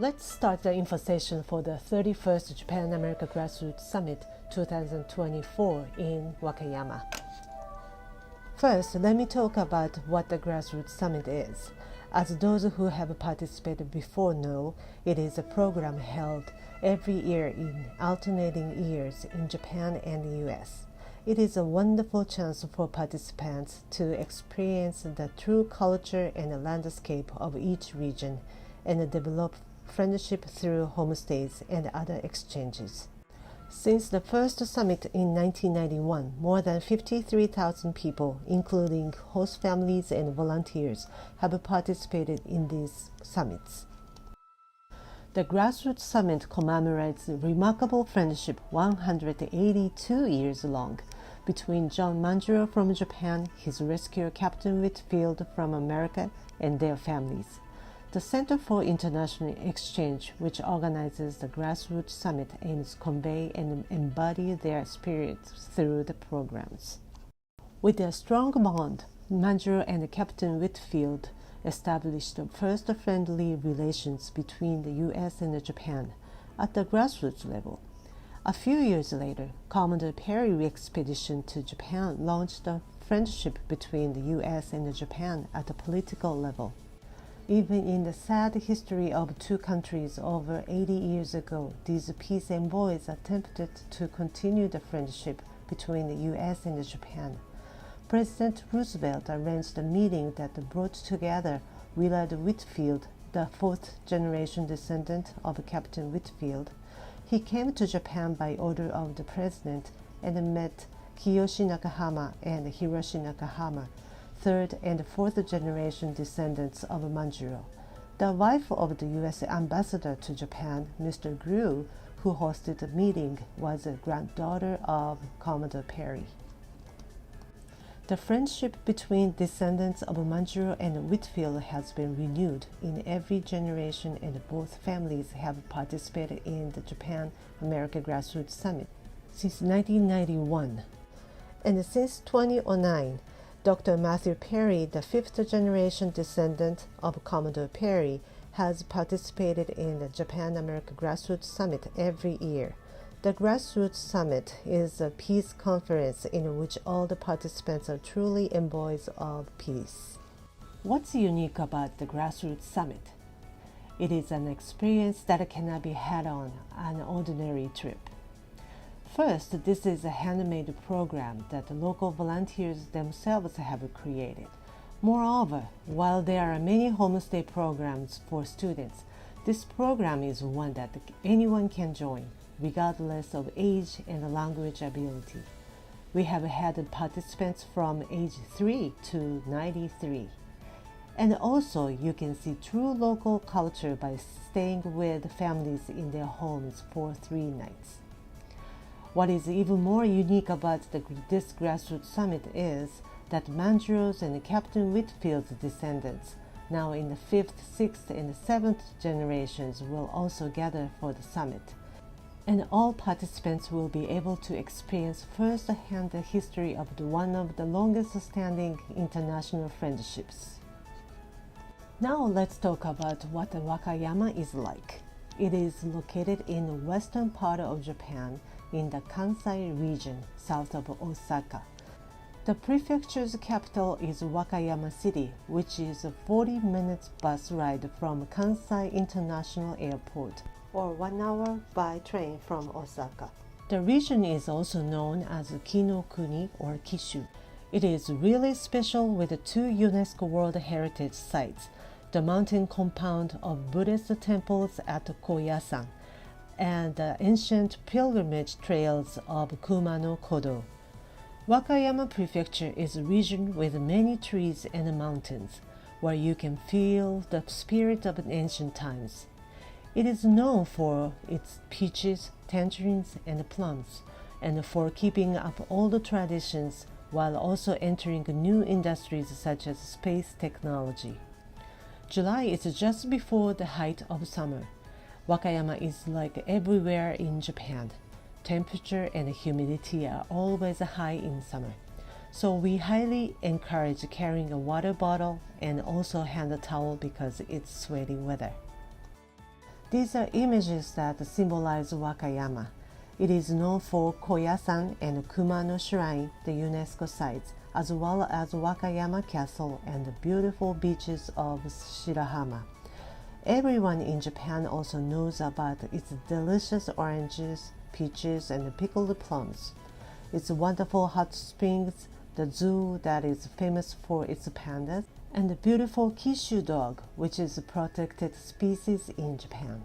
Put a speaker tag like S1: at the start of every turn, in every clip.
S1: Let's start the info session for the 31st Japan-America Grassroots Summit 2024 in Wakayama. First, let me talk about what the Grassroots Summit is. As those who have participated before know, it is a program held every year in alternating years in Japan and the US. It is a wonderful chance for participants to experience the true culture and landscape of each region and develop friendship through homestays and other exchanges. Since the first summit in 1991, more than 53,000 people, including host families and volunteers, have participated in these summits. The Grassroots Summit commemorates the remarkable friendship 182 years long between John Manjiro from Japan, his rescuer Captain Whitfield from America, and their families. The Center for International Exchange, which organizes the Grassroots Summit, aims to convey and embody their spirit through the programs. With their strong bond, Manjiro and Captain Whitfield established the first friendly relations between the US and Japan at the grassroots level. A few years later, Commodore Perry expedition to Japan launched a friendship between the US and Japan at the political level. Even in the sad history of two countries over 80 years ago, these peace envoys attempted to continue the friendship between the US and Japan. President Roosevelt arranged a meeting that brought together Willard Whitfield, the fourth-generation descendant of Captain Whitfield. He came to Japan by order of the president and met Kiyoshi Nakahama and Hiroshi Nakahama, third and fourth generation descendants of Manjiro. The wife of the U.S. ambassador to Japan, Mr. Grew, who hosted the meeting, was a granddaughter of Commodore Perry. The friendship between descendants of Manjiro and Whitfield has been renewed in every generation, and both families have participated in the Japan-America Grassroots Summit since 1991. And since 2009, Dr. Matthew Perry, the fifth-generation descendant of Commodore Perry, has participated in the Japan-America Grassroots Summit every year. The Grassroots Summit is a peace conference in which all the participants are truly envoys of peace. What's unique about the Grassroots Summit? It is an experience that cannot be had on an ordinary trip. First, this is a handmade program that the local volunteers themselves have created. Moreover, while there are many homestay programs for students, this program is one that anyone can join, regardless of age and language ability. We have had participants from age 3 to 93. And also, you can see true local culture by staying with families in their homes for 3 nights. What is even more unique about this Grassroots Summit is that Manjiro's and Captain Whitfield's descendants, now in the 5th, 6th, and 7th generations, will also gather for the summit. And all participants will be able to experience firsthand the history of one of the longest-standing international friendships. Now let's talk about what Wakayama is like. It is located in the western part of Japan, in the Kansai region, south of Osaka. The prefecture's capital is Wakayama City, which is a 40-minute bus ride from Kansai International Airport, or 1 hour by train from Osaka. The region is also known as Kinokuni or Kishu. It is really special with 2 UNESCO World Heritage Sites, the mountain compound of Buddhist temples at Koyasan, and the ancient pilgrimage trails of Kumano-Kodo. Wakayama Prefecture is a region with many trees and mountains, where you can feel the spirit of ancient times. It is known for its peaches, tangerines, and plums, and for keeping up all the traditions while also entering new industries such as space technology. July is just before the height of summer. Wakayama is like everywhere in Japan. Temperature and humidity are always high in summer, so we highly encourage carrying a water bottle and also hand a towel because it's sweaty weather. These are images that symbolize Wakayama. It is known for Koyasan and Kumano Shrine, the UNESCO sites, as well as Wakayama Castle and the beautiful beaches of Shirahama. Everyone in Japan also knows about its delicious oranges, peaches, and pickled plums, its wonderful hot springs, the zoo that is famous for its pandas, and the beautiful Kishu dog, which is a protected species in Japan.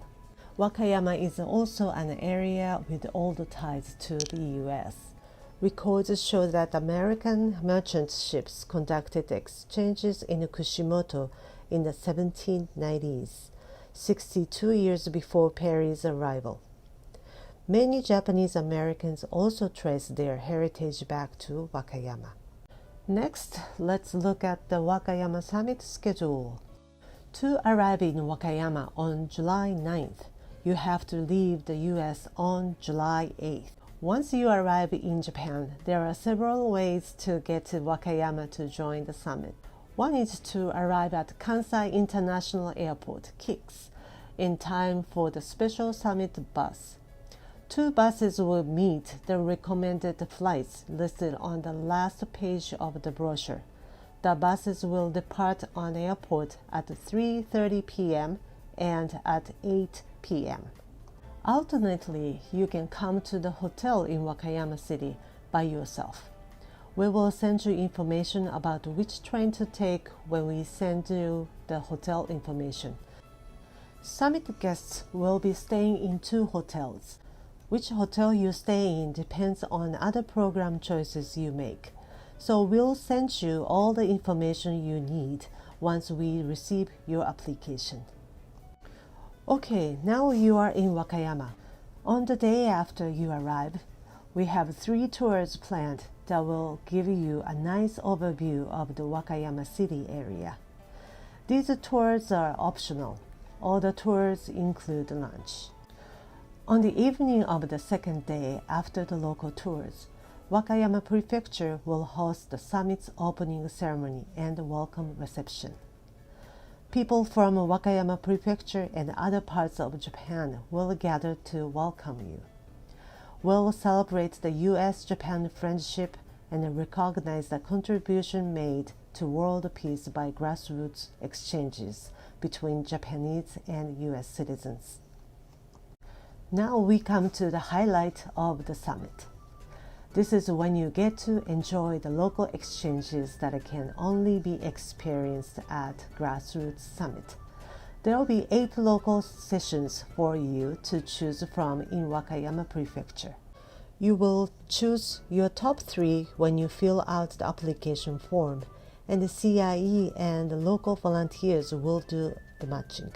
S1: Wakayama is also an area with old ties to the US. Records show that American merchant ships conducted exchanges in Kushimoto in the 1790s, 62 years before Perry's arrival. Many Japanese Americans also trace their heritage back to Wakayama. Next, let's look at the Wakayama Summit schedule. To arrive in Wakayama on July 9th, you have to leave the US on July 8th. Once you arrive in Japan, there are several ways to get to Wakayama to join the summit. One is to arrive at Kansai International Airport, KIX, in time for the special summit bus. 2 buses will meet the recommended flights listed on the last page of the brochure. The buses will depart on airport at 3:30 p.m. and at 8 p.m. Alternately, you can come to the hotel in Wakayama City by yourself. We will send you information about which train to take when we send you the hotel information. Summit guests will be staying in 2 hotels. Which hotel you stay in depends on other program choices you make. So we'll send you all the information you need once we receive your application. Okay, now you are in Wakayama. On the day after you arrive, we have 3 tours planned that will give you a nice overview of the Wakayama City area. These tours are optional. All the tours include lunch. On the evening of the second day after the local tours, Wakayama Prefecture will host the summit's opening ceremony and welcome reception. People from Wakayama Prefecture and other parts of Japan will gather to welcome you. We'll celebrate the US-Japan friendship and recognize the contribution made to world peace by grassroots exchanges between Japanese and US citizens. Now we come to the highlight of the summit. This is when you get to enjoy the local exchanges that can only be experienced at Grassroots Summit. There will be 8 local sessions for you to choose from in Wakayama Prefecture. You will choose your top 3 when you fill out the application form, and the CIE and the local volunteers will do the matching.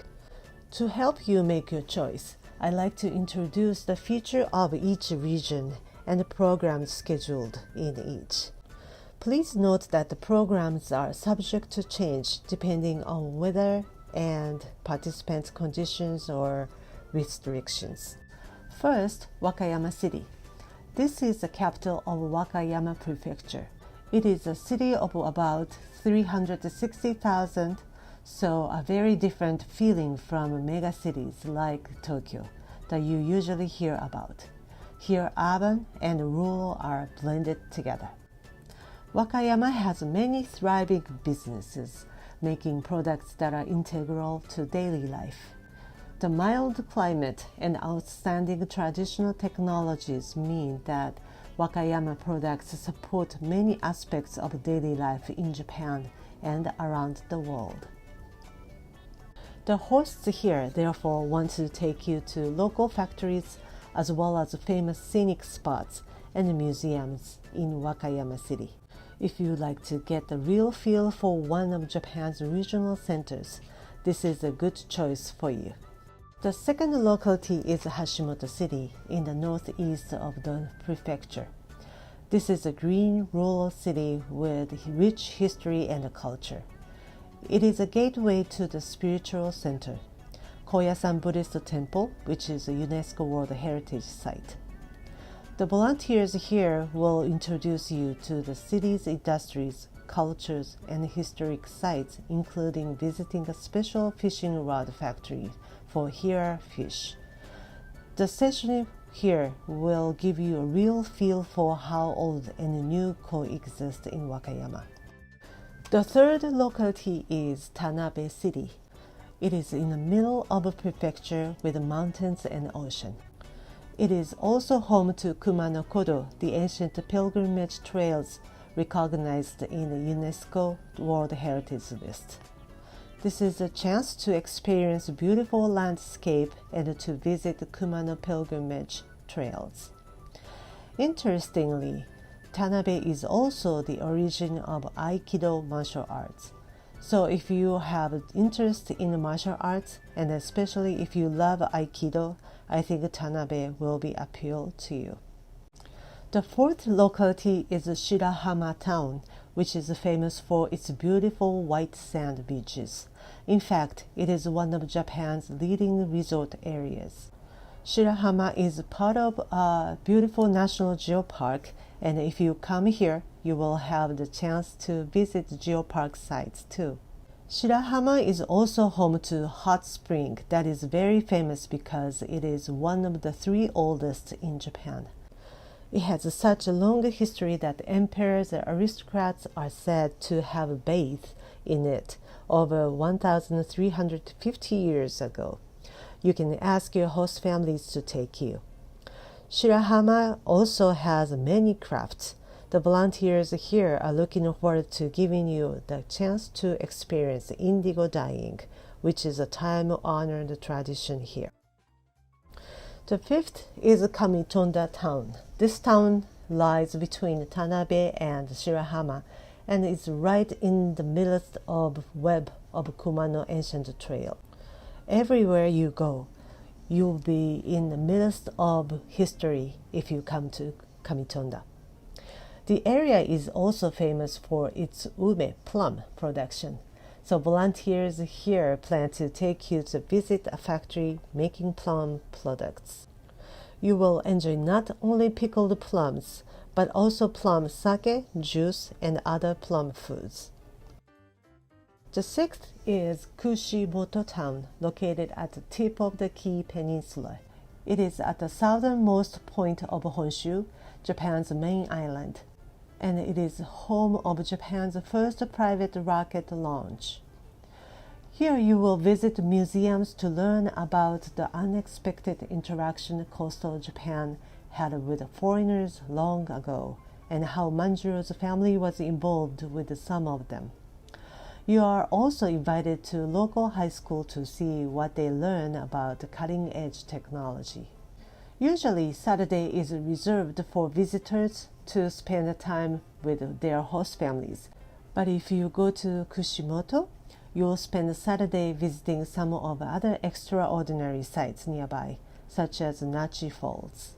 S1: To help you make your choice, I'd like to introduce the feature of each region and the programs scheduled in each. Please note that the programs are subject to change depending on weather and participant conditions or restrictions. First, Wakayama City. This is the capital of Wakayama Prefecture. It is a city of about 360,000, so a very different feeling from mega cities like Tokyo that you usually hear about. Here, urban and rural are blended together. Wakayama has many thriving businesses, making products that are integral to daily life. The mild climate and outstanding traditional technologies mean that Wakayama products support many aspects of daily life in Japan and around the world. The hosts here therefore want to take you to local factories as well as famous scenic spots and museums in Wakayama City. If you like to get the real feel for one of Japan's regional centers, this is a good choice for you. The second locality is Hashimoto City in the northeast of the prefecture. This is a green rural city with rich history and culture. It is a gateway to the spiritual center, Koyasan Buddhist Temple, which is a UNESCO World Heritage Site. The volunteers here will introduce you to the city's industries, cultures and historic sites, including visiting a special fishing rod factory for hira fish. The session here will give you a real feel for how old and new coexist in Wakayama. The third locality is Tanabe City. It is in the middle of a prefecture with mountains and ocean. It is also home to Kumano-Kodo, the ancient pilgrimage trails recognized in the UNESCO World Heritage List. This is a chance to experience beautiful landscape and to visit the Kumano pilgrimage trails. Interestingly, Tanabe is also the origin of Aikido martial arts. So if you have interest in martial arts, and especially if you love Aikido, I think Tanabe will be appeal to you. The fourth locality is Shirahama Town, which is famous for its beautiful white sand beaches. In fact, it is one of Japan's leading resort areas. Shirahama is part of a beautiful national geopark, and if you come here, you will have the chance to visit geopark sites too. Shirahama is also home to hot spring that is very famous because it is one of the 3 oldest in Japan. It has such a long history that emperors and aristocrats are said to have bathed in it over 1,350 years ago. You can ask your host families to take you. Shirahama also has many crafts. The volunteers here are looking forward to giving you the chance to experience indigo dyeing, which is a time-honored tradition here. The fifth is Kamitonda Town. This town lies between Tanabe and Shirahama and is right in the midst of web of Kumano Ancient Trail. Everywhere you go, you'll be in the midst of history if you come to Kamitonda. The area is also famous for its ume plum production. So volunteers here plan to take you to visit a factory making plum products. You will enjoy not only pickled plums, but also plum sake, juice, and other plum foods. The sixth is Kushimoto Town, located at the tip of the Kii Peninsula. It is at the southernmost point of Honshu, Japan's main island, and it is home of Japan's first private rocket launch. Here you will visit museums to learn about the unexpected interaction coastal Japan had with foreigners long ago, and how Manjiro's family was involved with some of them. You are also invited to local high school to see what they learn about cutting-edge technology. Usually, Saturday is reserved for visitors to spend time with their host families. But if you go to Kushimoto, you'll spend Saturday visiting some of other extraordinary sites nearby, such as Nachi Falls.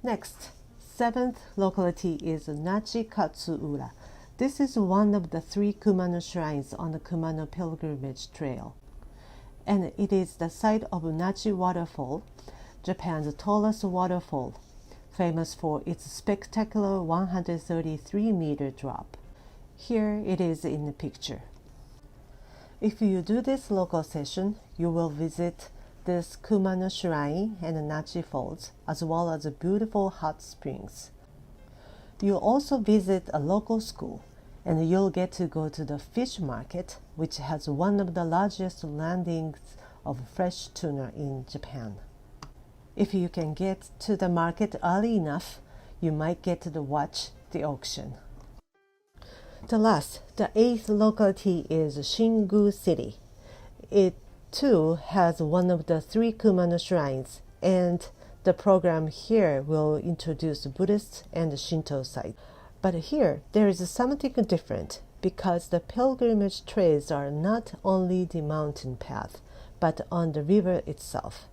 S1: Next, seventh locality is Nachi Katsuura. This is one of the 3 Kumano shrines on the Kumano Pilgrimage Trail, and it is the site of Nachi Waterfall, Japan's tallest waterfall, famous for its spectacular 133-meter drop. Here it is in the picture. If you do this local session, you will visit this Kumano Shrine and Nachi Falls, as well as beautiful hot springs. You'll also visit a local school, and you'll get to go to the fish market, which has one of the largest landings of fresh tuna in Japan. If you can get to the market early enough, you might get to watch the auction. The eighth locality is Shingu City. It too has one of the 3 Kumano shrines, and the program here will introduce Buddhist and Shinto sites. But here there is something different, because the pilgrimage trails are not only the mountain path, but on the river itself.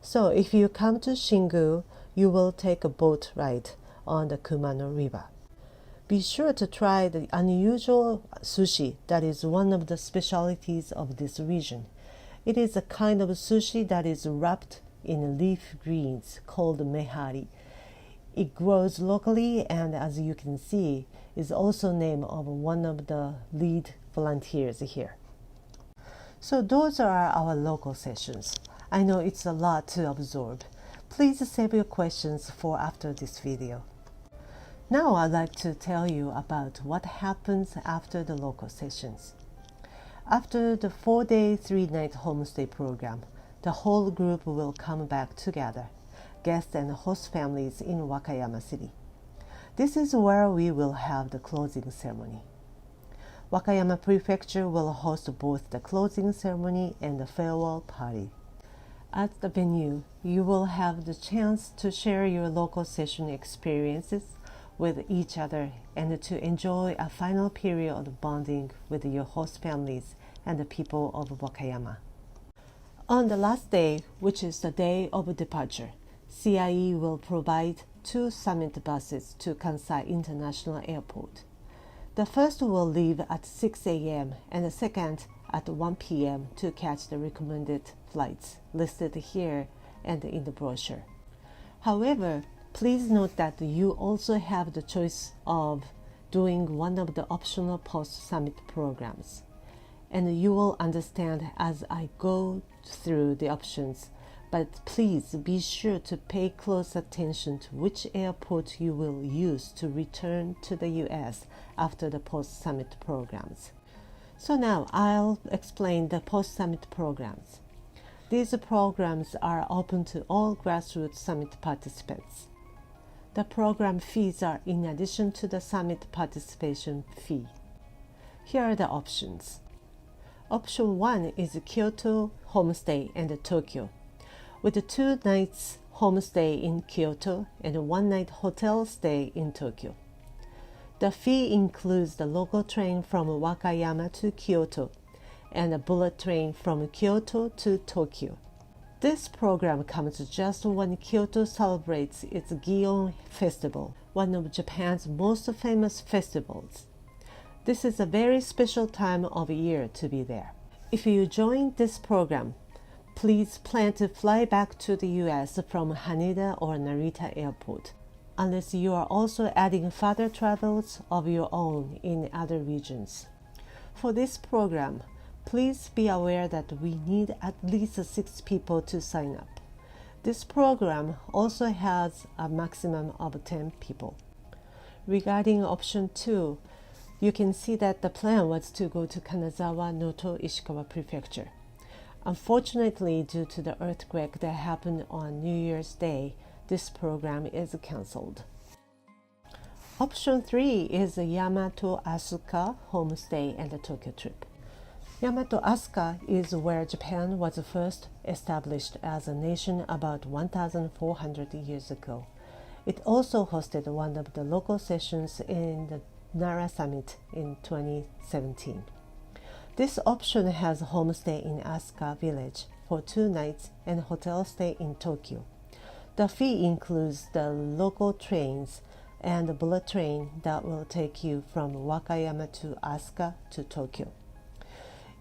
S1: So if you come to Shingu, you will take a boat ride on the Kumano River. Be sure to try the unusual sushi that is one of the specialties of this region. It is a kind of sushi that is wrapped in leaf greens called mehari. It grows locally, and as you can see, is also name of one of the lead volunteers here. So those are our local sessions. I know it's a lot to absorb. Please save your questions for after this video. Now I'd like to tell you about what happens after the local sessions. After the 4-day, 3-night homestay program, the whole group will come back together, guests and host families in Wakayama City. This is where we will have the closing ceremony. Wakayama Prefecture will host both the closing ceremony and the farewell party. At the venue, you will have the chance to share your local session experiences with each other and to enjoy a final period of bonding with your host families and the people of Wakayama. On the last day, which is the day of departure, CIE will provide 2 summit buses to Kansai International Airport. The first will leave at 6 a.m. and the second at 1 p.m. to catch the recommended flights listed here and in the brochure. However, please note that you also have the choice of doing one of the optional post-summit programs, and you will understand as I go through the options, but please be sure to pay close attention to which airport you will use to return to the US after the post-summit programs. So now I'll explain the post-summit programs. These programs are open to all Grassroots Summit participants. The program fees are in addition to the Summit participation fee. Here are the options. Option 1 is Kyoto Homestay and Tokyo, with 2 nights homestay in Kyoto and 1 night hotel stay in Tokyo. The fee includes the local train from Wakayama to Kyoto and a bullet train from Kyoto to Tokyo. This program comes just when Kyoto celebrates its Gion Festival, one of Japan's most famous festivals. This is a very special time of year to be there. If you join this program, please plan to fly back to the US from Haneda or Narita Airport, unless you are also adding further travels of your own in other regions. For this program, please be aware that we need at least 6 people to sign up. This program also has a maximum of 10 people. Regarding option 2, you can see that the plan was to go to Kanazawa, Noto, Ishikawa Prefecture. Unfortunately, due to the earthquake that happened on New Year's Day, this program is cancelled. Option 3 is the Yamato Asuka Homestay and the Tokyo trip. Yamato Asuka is where Japan was first established as a nation about 1,400 years ago. It also hosted one of the local sessions in the Nara Summit in 2017. This option has a homestay in Asuka Village for 2 nights and hotel stay in Tokyo. The fee includes the local trains and the bullet train that will take you from Wakayama to Asuka to Tokyo.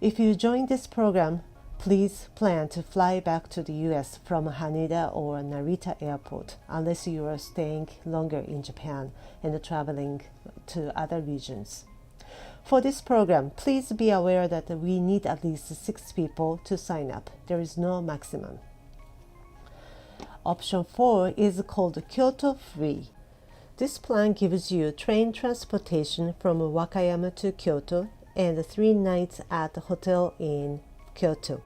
S1: If you join this program, please plan to fly back to the US from Haneda or Narita Airport, unless you are staying longer in Japan and traveling to other regions. For this program, please be aware that we need at least 6 people to sign up. There is no maximum. Option 4 is called Kyoto Free. This plan gives you train transportation from Wakayama to Kyoto and 3 nights at the hotel in Kyoto.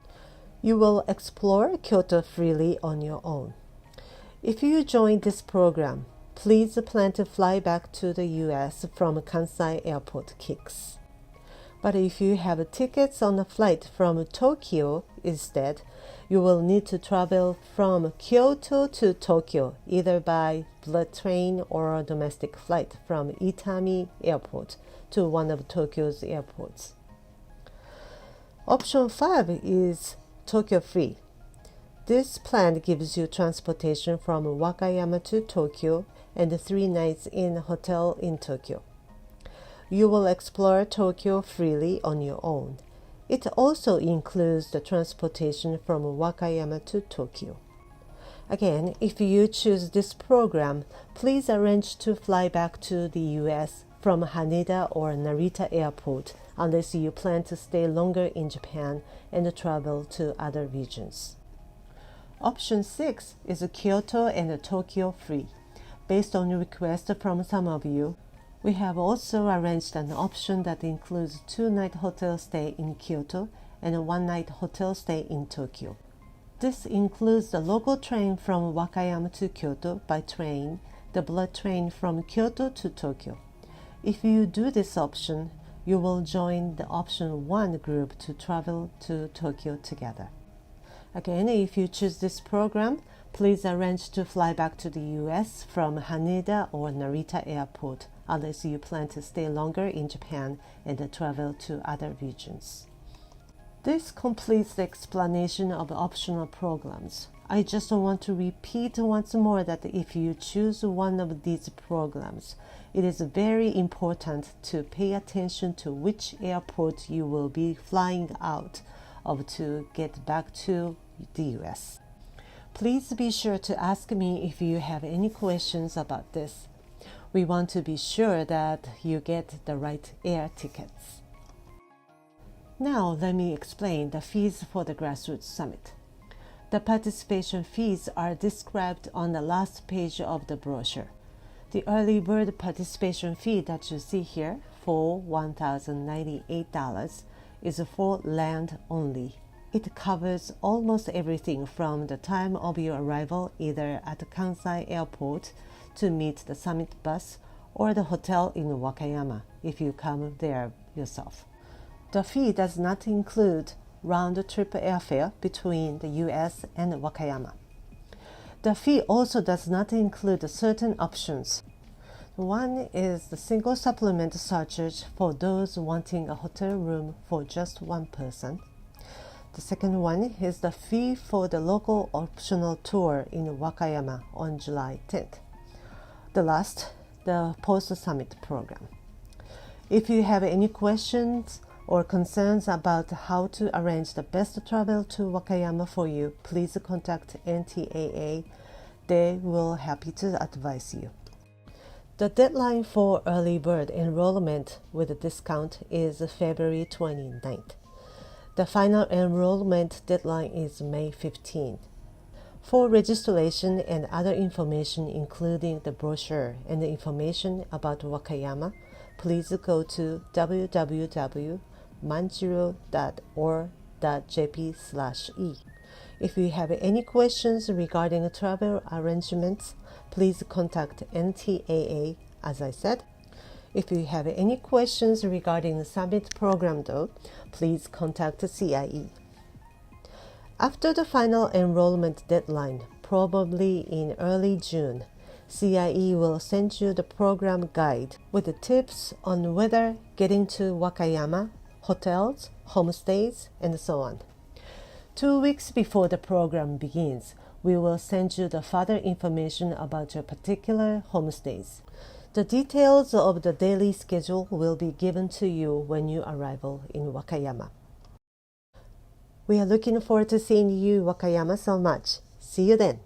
S1: You will explore Kyoto freely on your own. If you join this program, please plan to fly back to the US from Kansai Airport KIX. But if you have tickets on a flight from Tokyo instead, you will need to travel from Kyoto to Tokyo, either by bullet train or a domestic flight from Itami Airport to one of Tokyo's airports. Option 5 is Tokyo Free. This plan gives you transportation from Wakayama to Tokyo and 3 nights in a hotel in Tokyo. You will explore Tokyo freely on your own. It also includes the transportation from Wakayama to Tokyo. Again, if you choose this program, please arrange to fly back to the US from Haneda or Narita Airport unless you plan to stay longer in Japan and travel to other regions. Option 6 is Kyoto and Tokyo free. Based on request from some of you, we have also arranged an option that includes 2-night hotel stay in Kyoto and a 1-night hotel stay in Tokyo. This includes the local train from Wakayama to Kyoto by train, the bullet train from Kyoto to Tokyo. If you do this option, you will join the option 1 group to travel to Tokyo together. Again, if you choose this program, please arrange to fly back to the US from Haneda or Narita Airport unless you plan to stay longer in Japan and travel to other regions. This completes the explanation of optional programs. I just want to repeat once more that if you choose one of these programs, it is very important to pay attention to which airport you will be flying out of to get back to the US. Please be sure to ask me if you have any questions about this. We want to be sure that you get the right air tickets. Now let me explain the fees for the Grassroots Summit. The participation fees are described on the last page of the brochure. The early bird participation fee that you see here for $1,098 is for land only. It covers almost everything from the time of your arrival either at Kansai Airport to meet the summit bus or the hotel in Wakayama if you come there yourself. The fee does not include round-trip airfare between the US and Wakayama. The fee also does not include certain options. One is the single supplement surcharge for those wanting a hotel room for just one person. The second one is the fee for the local optional tour in Wakayama on July 10th. The last, the post-summit program. If you have any questions or concerns about how to arrange the best travel to Wakayama for you, please contact NTAA. They will be happy to advise you. The deadline for early bird enrollment with a discount is February 29th. The final enrollment deadline is May 15th. For registration and other information, including the brochure and the information about Wakayama, please go to www.manjiro.org.jp/e. If you have any questions regarding travel arrangements, please contact NTAA, as I said. If you have any questions regarding the summit program, though, please contact CIE. After the final enrollment deadline, probably in early June, CIE will send you the program guide with the tips on whether getting to Wakayama, hotels, homestays, and so on. 2 weeks before the program begins, we will send you the further information about your particular homestays. The details of the daily schedule will be given to you when you arrive in Wakayama. We are looking forward to seeing you, Wakayama, so much. See you then.